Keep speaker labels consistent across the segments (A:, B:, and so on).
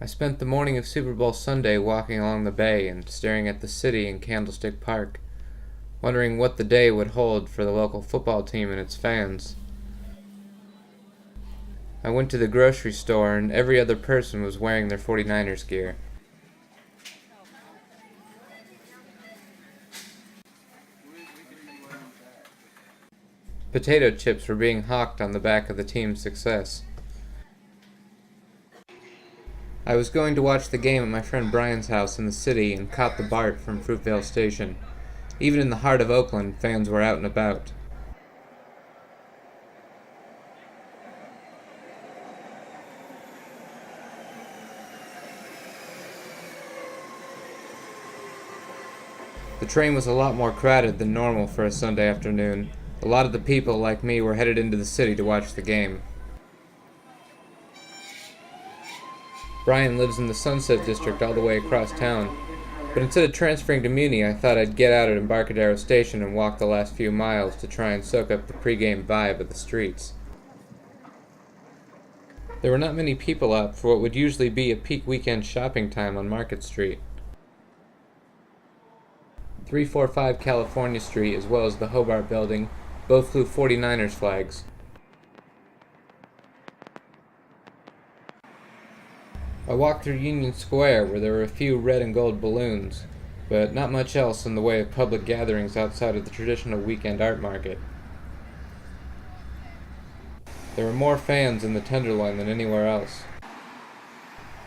A: I spent the morning of Super Bowl Sunday walking along the bay and staring at the city in Candlestick Park, wondering what the day would hold for the local football team and its fans. I went to the grocery store and every other person was wearing their 49ers gear. Potato chips were being hawked on the back of the team's success. I was going to watch the game at my friend Brian's house in the city and caught the BART from Fruitvale Station. Even in the heart of Oakland, fans were out and about. The train was a lot more crowded than normal for a Sunday afternoon. A lot of the people, like me, were headed into the city to watch the game. Brian lives in the Sunset District all the way across town, but instead of transferring to Muni, I thought I'd get out at Embarcadero Station and walk the last few miles to try and soak up the pregame vibe of the streets. There were not many people out for what would usually be a peak weekend shopping time on Market Street. 345 California Street, as well as the Hobart Building, both flew 49ers flags. I walked through Union Square, where there were a few red and gold balloons, but not much else in the way of public gatherings outside of the traditional weekend art market. There were more fans in the Tenderloin than anywhere else,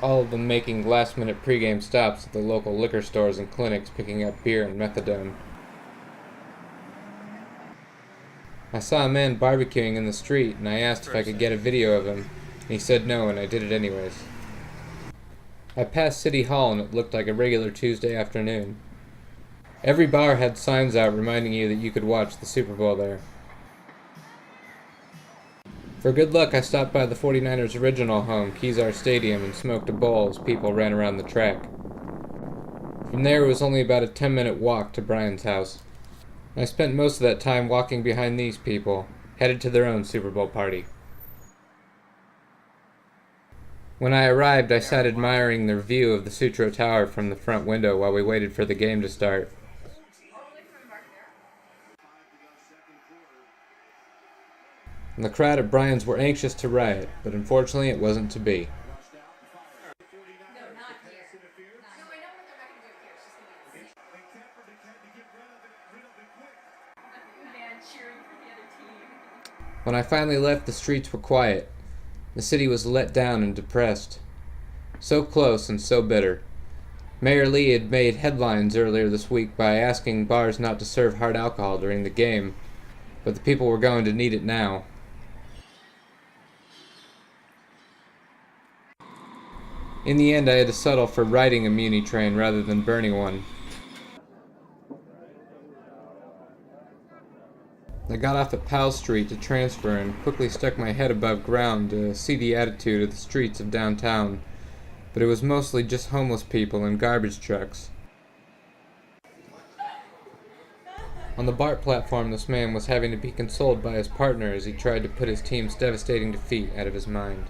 A: all of them making last-minute pregame stops at the local liquor stores and clinics picking up beer and methadone. I saw a man barbecuing in the street, and I asked if I could get a video of him, and he said no, and I did it anyways. I passed City Hall and it looked like a regular Tuesday afternoon. Every bar had signs out reminding you that you could watch the Super Bowl there. For good luck, I stopped by the 49ers' original home, Kezar Stadium, and smoked a bowl as people ran around the track. From there it was only about a 10-minute walk to Brian's house. I spent most of that time walking behind these people, headed to their own Super Bowl party. When I arrived, I sat admiring their view of the Sutro Tower from the front window while we waited for the game to start. And the crowd at Brian's were anxious to riot, but unfortunately it wasn't to be. When I finally left, the streets were quiet. The city was let down and depressed. So close and so bitter. Mayor Lee had made headlines earlier this week by asking bars not to serve hard alcohol during the game, but the people were going to need it now. In the end, I had to settle for riding a Muni train rather than burning one. I got off at Powell Street to transfer and quickly stuck my head above ground to see the attitude of the streets of downtown, but it was mostly just homeless people and garbage trucks. On the BART platform, this man was having to be consoled by his partner as he tried to put his team's devastating defeat out of his mind.